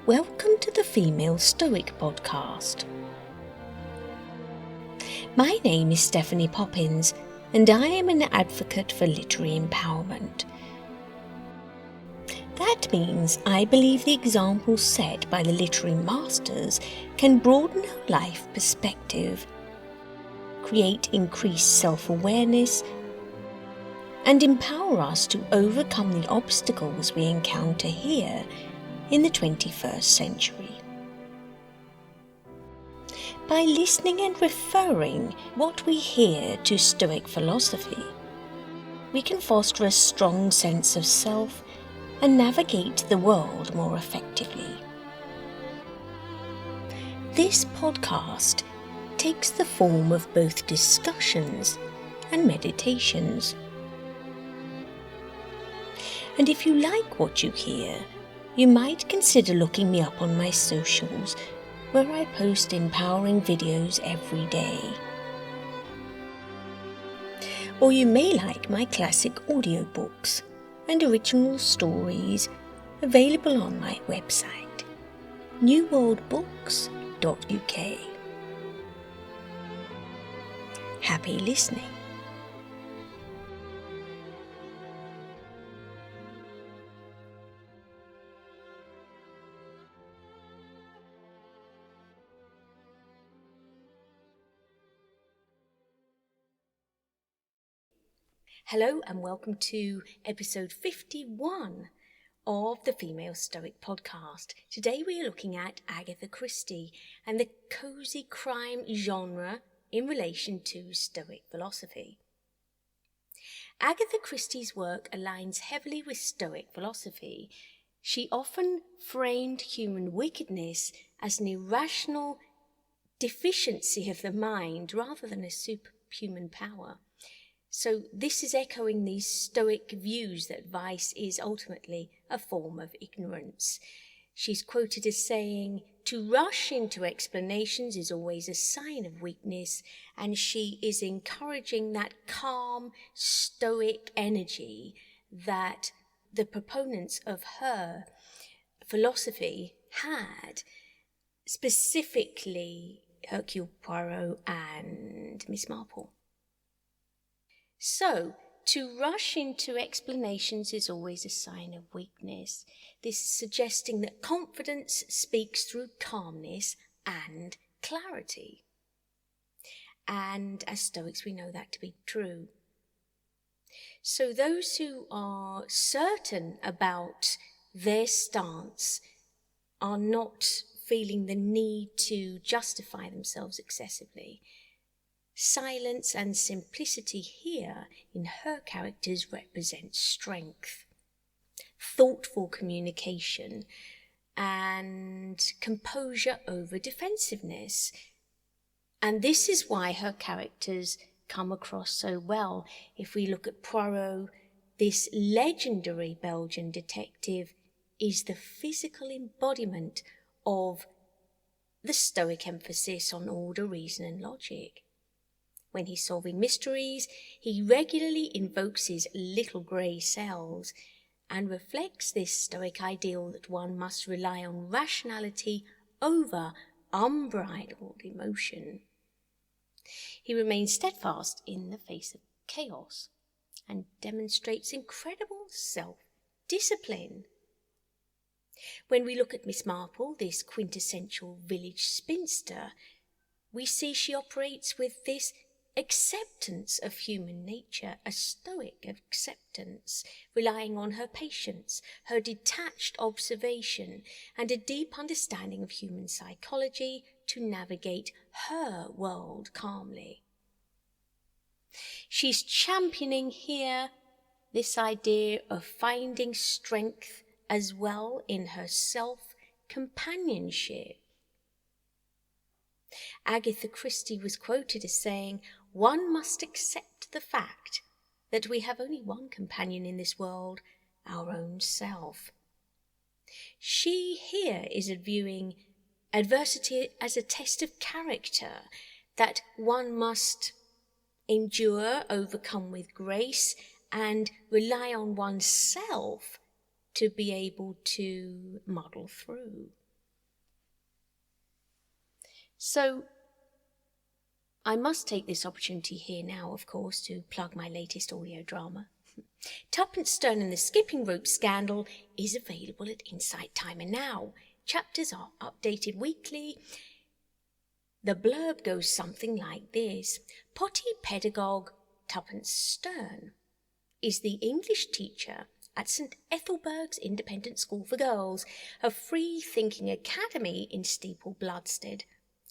Welcome to the Female Stoic podcast. My name is Stephanie Poppins, and I am an advocate for literary empowerment. That means I believe the examples set by the literary masters can broaden our life perspective, create increased self-awareness, and empower us to overcome the obstacles we encounter here in the 21st century. By listening and referring what we hear to Stoic philosophy, we can foster a strong sense of self and navigate the world more effectively. This podcast takes the form of both discussions and meditations. And if you like what you hear, you might consider looking me up on my socials, where I post empowering videos every day. Or you may like my classic audiobooks and original stories available on my website, neworldbooks.uk. Happy listening. Hello and welcome to episode 51 of the Female Stoic podcast. Today we are looking at Agatha Christie and the cozy crime genre in relation to Stoic philosophy. Agatha Christie's work aligns heavily with Stoic philosophy. She often framed human wickedness as an irrational deficiency of the mind rather than a superhuman power. So this is echoing these Stoic views that vice is ultimately a form of ignorance. She's quoted as saying, "To rush into explanations is always a sign of weakness," and she is encouraging that calm, Stoic energy that the proponents of her philosophy had, specifically Hercule Poirot and Miss Marple. So, to rush into explanations is always a sign of weakness. This is suggesting that confidence speaks through calmness and clarity. And as Stoics, we know that to be true. So those who are certain about their stance are not feeling the need to justify themselves excessively. Silence and simplicity here in her characters represent strength, thoughtful communication, and composure over defensiveness. And this is why her characters come across so well. If we look at Poirot, this legendary Belgian detective is the physical embodiment of the Stoic emphasis on order, reason, and logic. When he's solving mysteries, he regularly invokes his little grey cells and reflects this Stoic ideal that one must rely on rationality over unbridled emotion. He remains steadfast in the face of chaos and demonstrates incredible self-discipline. When we look at Miss Marple, this quintessential village spinster, we see she operates with this acceptance of human nature, a Stoic acceptance, relying on her patience, her detached observation, and a deep understanding of human psychology to navigate her world calmly. She's championing here this idea of finding strength as well in her self-companionship. Agatha Christie was quoted as saying, "One must accept the fact that we have only one companion in this world, our own self." She here is viewing adversity as a test of character that one must endure, overcome with grace, and rely on oneself to be able to muddle through. So I must take this opportunity here now, of course, to plug my latest audio drama. Tuppence Stern and the Skipping Rope Scandal is available at Insight Timer now. Chapters are updated weekly. The blurb goes something like this. Potty pedagogue Tuppence Stern is the English teacher at St Ethelberg's Independent School for Girls, a free-thinking academy in Steeple Blustead,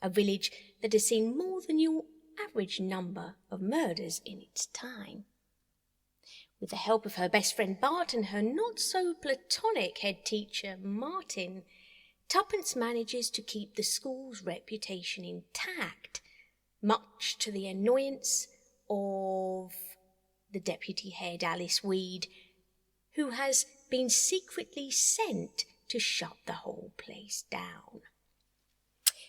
a village that has seen more than your average number of murders in its time. With the help of her best friend Bart and her not-so-platonic head teacher Martin, Tuppence manages to keep the school's reputation intact, much to the annoyance of the deputy head Alice Weed, who has been secretly sent to shut the whole place down.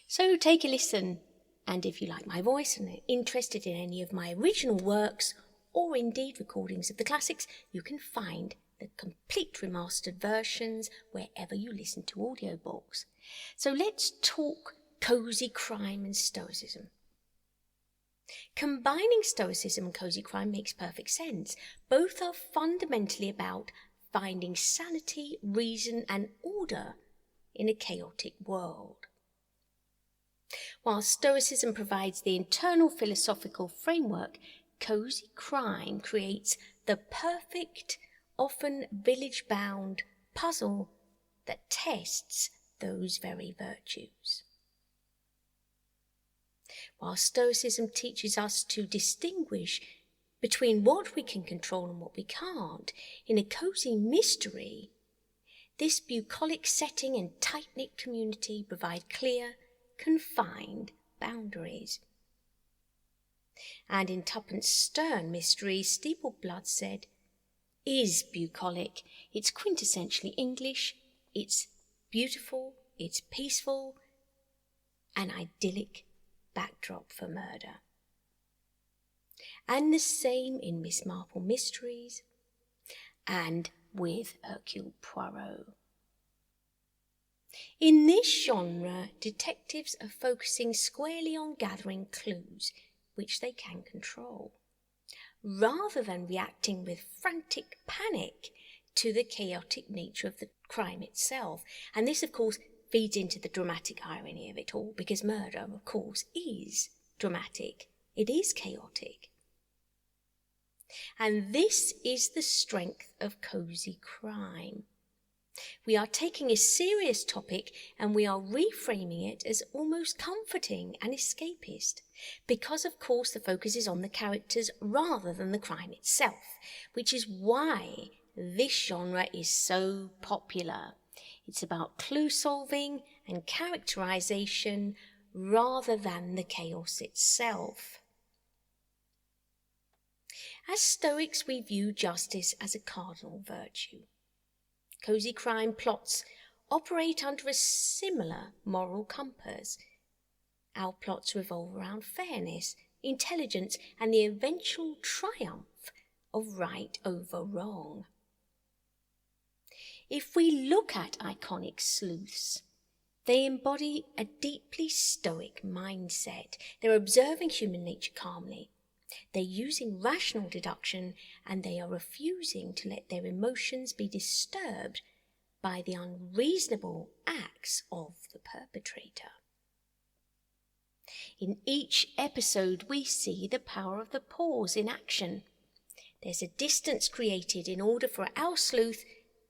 So take a listen, and if you like my voice and are interested in any of my original works, or indeed recordings of the classics, you can find the complete remastered versions wherever you listen to audiobooks. So let's talk cozy crime and stoicism. Combining stoicism and cozy crime makes perfect sense. Both are fundamentally about finding sanity, reason and order in a chaotic world. While stoicism provides the internal philosophical framework, cozy crime creates the perfect, often village-bound puzzle that tests those very virtues. While Stoicism teaches us to distinguish between what we can control and what we can't, in a cozy mystery, this bucolic setting and tight-knit community provide clear, confined boundaries. And in Tuppence Stern mystery, Steeple Blustead is bucolic. It's quintessentially English, it's beautiful, it's peaceful, an idyllic backdrop for murder. And the same in Miss Marple Mysteries and with Hercule Poirot. In this genre, detectives are focusing squarely on gathering clues which they can control, rather than reacting with frantic panic to the chaotic nature of the crime itself. And this, of course, feeds into the dramatic irony of it all, because murder, of course, is dramatic. It is chaotic. And this is the strength of cozy crime. We are taking a serious topic and we are reframing it as almost comforting and escapist, because of course the focus is on the characters rather than the crime itself, which is why this genre is so popular. It's about clue solving and characterization rather than the chaos itself. As Stoics, we view justice as a cardinal virtue. Cozy crime plots operate under a similar moral compass. Our plots revolve around fairness, intelligence, and the eventual triumph of right over wrong. If we look at iconic sleuths, they embody a deeply Stoic mindset. They're observing human nature calmly. They're using rational deduction, and they are refusing to let their emotions be disturbed by the unreasonable acts of the perpetrator. In each episode, we see the power of the pause in action. There's a distance created in order for our sleuth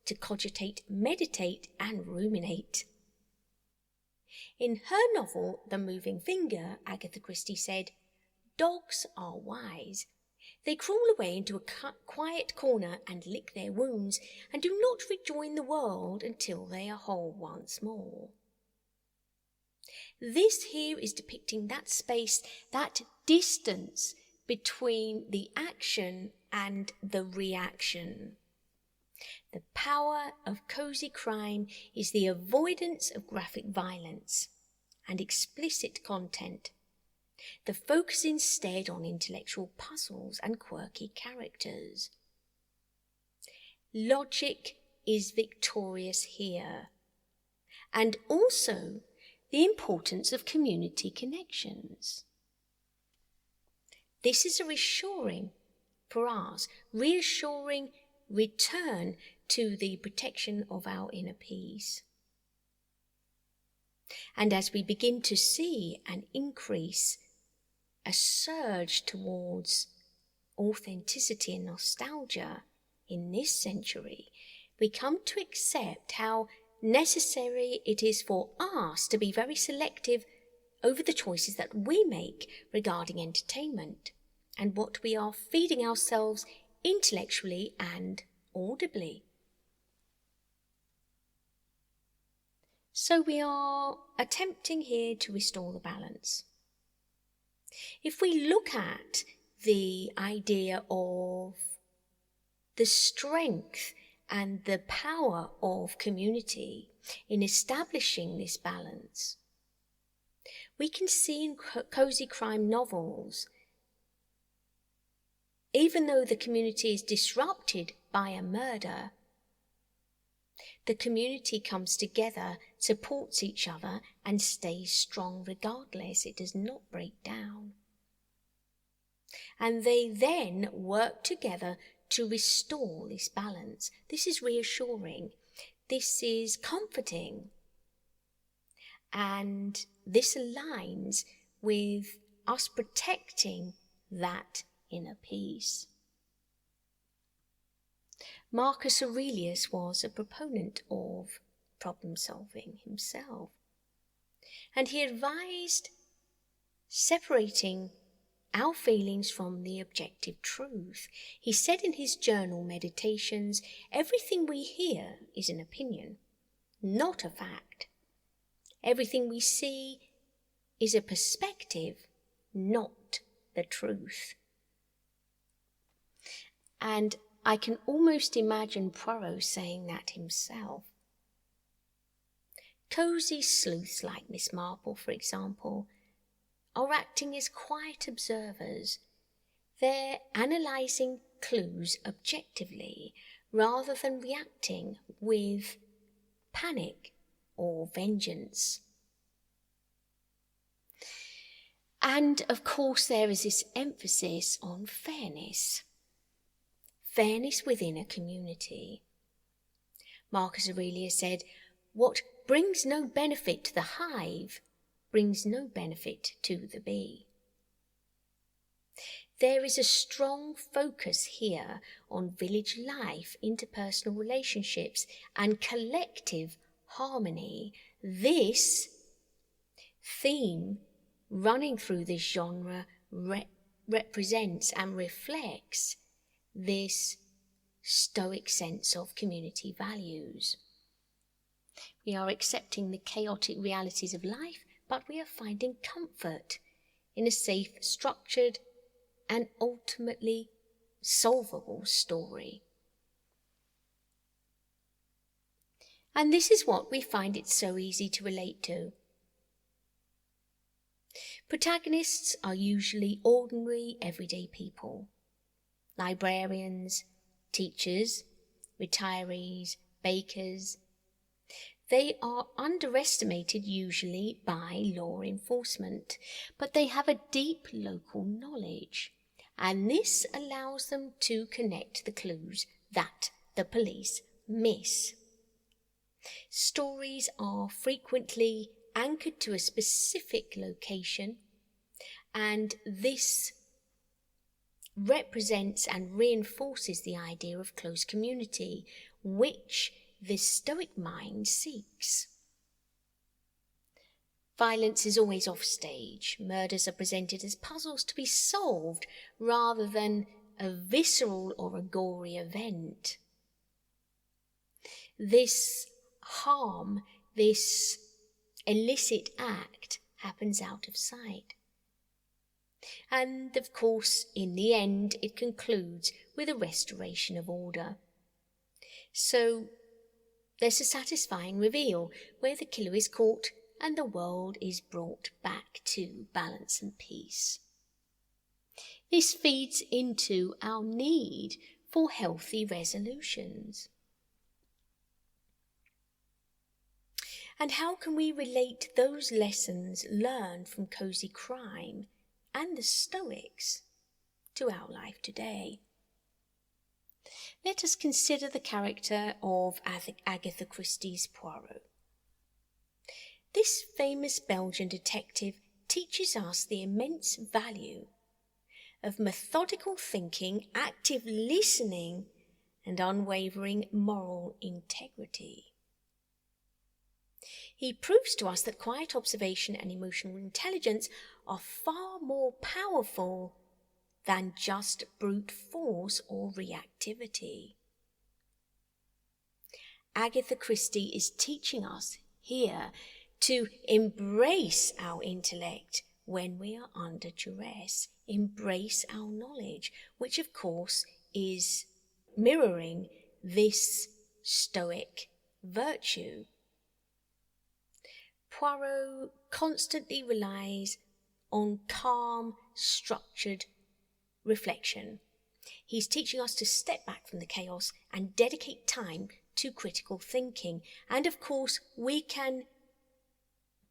to cogitate, meditate, and ruminate. In her novel, The Moving Finger, Agatha Christie said, "Dogs are wise. They crawl away into a quiet corner and lick their wounds, and do not rejoin the world until they are whole once more." This here is depicting that space, that distance between the action and the reaction. The power of cozy crime is the avoidance of graphic violence and explicit content. The focus instead on intellectual puzzles and quirky characters. Logic is victorious here, and also the importance of community connections. This is a reassuring for us, reassuring return to the protection of our inner peace. And as we begin to see an increase, a surge towards authenticity and nostalgia in this century, we come to accept how necessary it is for us to be very selective over the choices that we make regarding entertainment and what we are feeding ourselves intellectually and audibly. So we are attempting here to restore the balance. If we look at the idea of the strength and the power of community in establishing this balance, we can see in cozy crime novels, even though the community is disrupted by a murder, the community comes together, supports each other, and stays strong regardless. It does not break down. And they then work together to restore this balance. This is reassuring. This is comforting. And this aligns with us protecting that inner peace. Marcus Aurelius was a proponent of problem solving himself, and he advised separating our feelings from the objective truth. He said in his journal meditations, everything we hear is an opinion, not a fact. Everything we see is a perspective, not the truth. And I can almost imagine Poirot saying that himself. Cosy sleuths like Miss Marple, for example, are acting as quiet observers. They're analysing clues objectively rather than reacting with panic or vengeance. And of course there is this emphasis on fairness. Fairness within a community. Marcus Aurelius said, what brings no benefit to the hive brings no benefit to the bee. There is a strong focus here on village life, interpersonal relationships, and collective harmony. This theme running through this genre represents and reflects this Stoic sense of community values. We are accepting the chaotic realities of life, but we are finding comfort in a safe, structured, and ultimately solvable story. And this is what we find it so easy to relate to. Protagonists are usually ordinary, everyday people. Librarians, teachers, retirees, bakers. They are underestimated usually by law enforcement, but they have a deep local knowledge, and this allows them to connect the clues that the police miss. Stories are frequently anchored to a specific location, and this represents and reinforces the idea of close community, which the Stoic mind seeks. Violence is always off stage. Murders are presented as puzzles to be solved rather than a visceral or a gory event. This harm, this illicit act happens out of sight. And of course, in the end, it concludes with a restoration of order. So there's a satisfying reveal where the killer is caught and the world is brought back to balance and peace. This feeds into our need for healthy resolutions. And how can we relate those lessons learned from Cozy Crime and the Stoics to our life today? Let us consider the character of Agatha Christie's Poirot. This famous Belgian detective teaches us the immense value of methodical thinking, active listening, and unwavering moral integrity. He proves to us that quiet observation and emotional intelligence are far more powerful than just brute force or reactivity. Agatha Christie is teaching us here to embrace our intellect when we are under duress, embrace our knowledge, which of course is mirroring this Stoic virtue. Poirot constantly relies on calm, structured reflection. He's teaching us to step back from the chaos and dedicate time to critical thinking. And of course, we can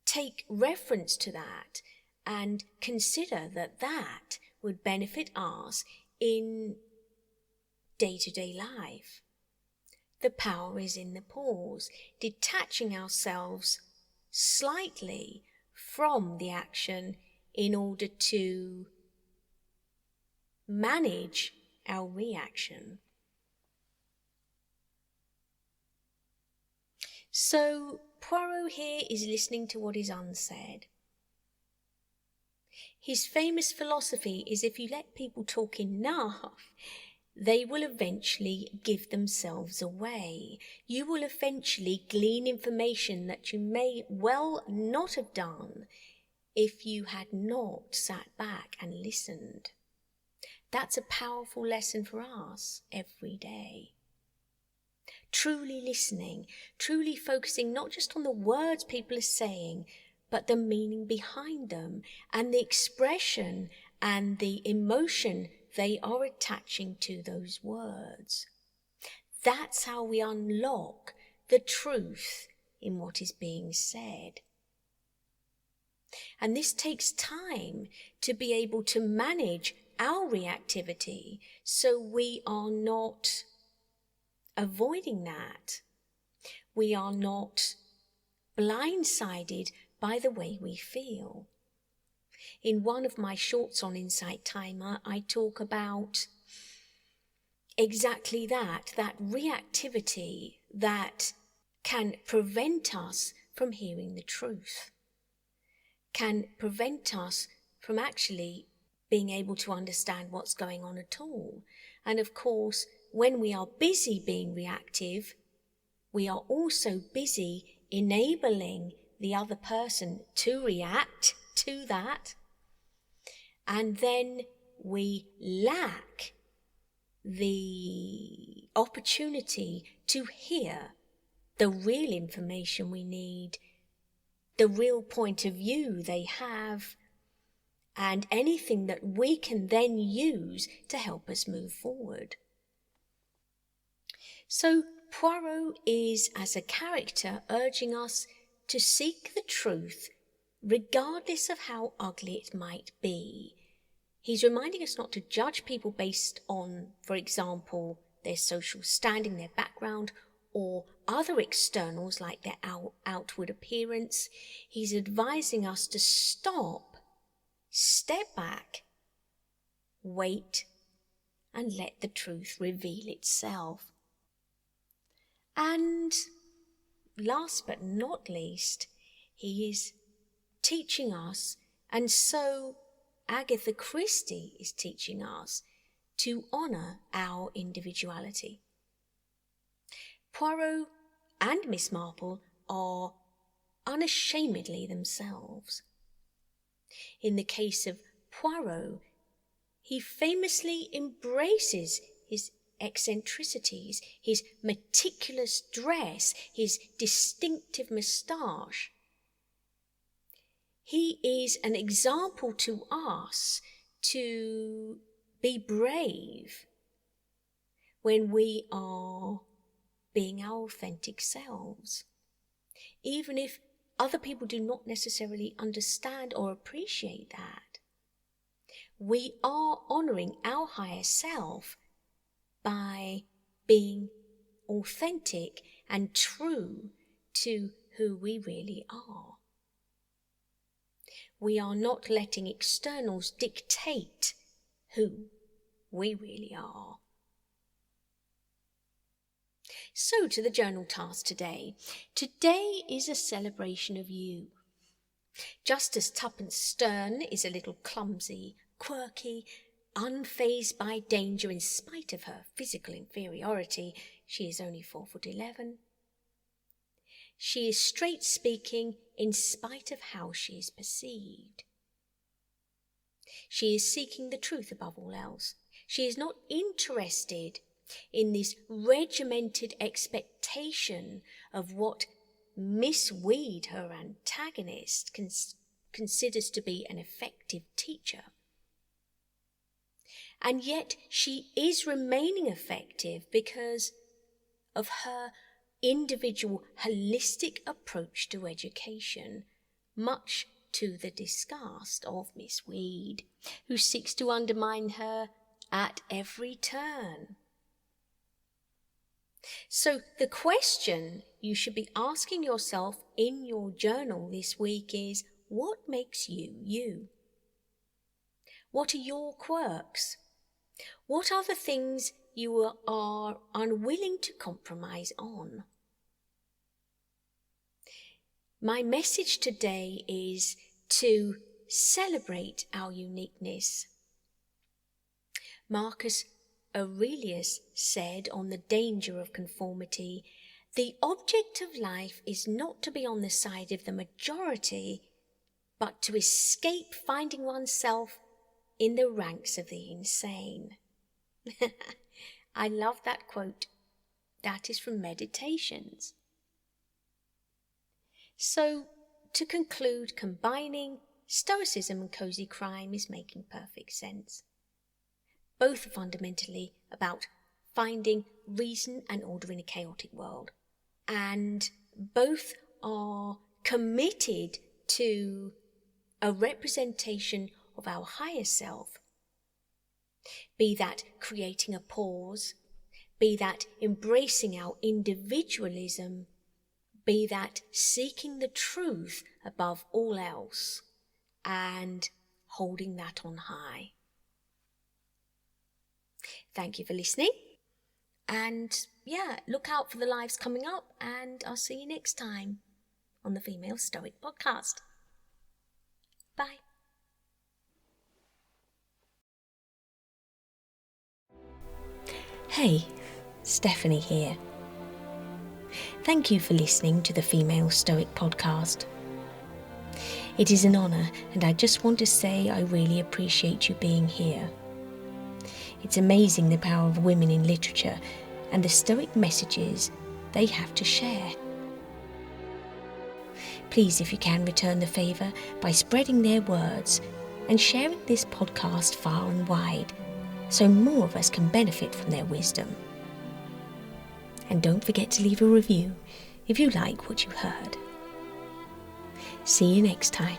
take reference to that and consider that that would benefit us in day-to-day life. The power is in the pause, detaching ourselves slightly from the action in order to manage our reaction. So Poirot here is listening to what is unsaid. His famous philosophy is if you let people talk enough, they will eventually give themselves away. You will eventually glean information that you may well not have done if you had not sat back and listened. That's a powerful lesson for us every day. Truly listening, truly focusing not just on the words people are saying, but the meaning behind them and the expression and the emotion they are attaching to those words. That's how we unlock the truth in what is being said. And this takes time to be able to manage our reactivity so we are not avoiding that. We are not blindsided by the way we feel. In one of my shorts on Insight Timer, I talk about exactly that reactivity that can prevent us from hearing the truth, can prevent us from actually being able to understand what's going on at all. And of course, when we are busy being reactive, we are also busy enabling the other person to react to that. And then we lack the opportunity to hear the real information we need, the real point of view they have, and anything that we can then use to help us move forward. So Poirot is, as a character, urging us to seek the truth regardless of how ugly it might be. He's reminding us not to judge people based on, for example, their social standing, their background, or other externals like their outward appearance. He's advising us to stop, step back, wait, and let the truth reveal itself. And last but not least, he is teaching us, and so Agatha Christie is teaching us, to honour our individuality. Poirot and Miss Marple are unashamedly themselves. In the case of Poirot, he famously embraces his eccentricities, his meticulous dress, his distinctive moustache. He is an example to us to be brave when we are being our authentic selves. even if other people do not necessarily understand or appreciate that. We are honouring our higher self by being authentic and true to who we really are. We are not letting externals dictate who we really are. So to the journal task today. Today is a celebration of you. Just as Tuppence Stern is a little clumsy, quirky, unfazed by danger in spite of her physical inferiority, she is only 4'11". She is straight speaking in spite of how she is perceived. She is seeking the truth above all else. She is not interested in this regimented expectation of what Miss Weed, her antagonist, considers to be an effective teacher. And yet she is remaining effective because of her individual holistic approach to education, much to the disgust of Miss Weed, who seeks to undermine her at every turn. So the question you should be asking yourself in your journal this week is, what makes you you? What are your quirks? What are the things you are unwilling to compromise on? My message today is to celebrate our uniqueness. Marcus Aurelius said on the danger of conformity, "The object of life is not to be on the side of the majority, but to escape finding oneself in the ranks of the insane." I love that quote. That is from Meditations. So, to conclude, combining Stoicism and Cosy crime is making perfect sense. Both are fundamentally about finding reason and order in a chaotic world. And both are committed to a representation of our higher self. Be that creating a pause, be that embracing our individualism, be that seeking the truth above all else and holding that on high. Thank you for listening. And look out for the lives coming up, and I'll see you next time on the Female Stoic Podcast. Bye. Hey, Stephanie here. Thank you for listening to the Female Stoic Podcast. It is an honour, and I just want to say I really appreciate you being here. It's amazing the power of women in literature and the Stoic messages they have to share. Please, if you can, return the favour by spreading their words and sharing this podcast far and wide, so more of us can benefit from their wisdom. And don't forget to leave a review if you like what you heard. See you next time.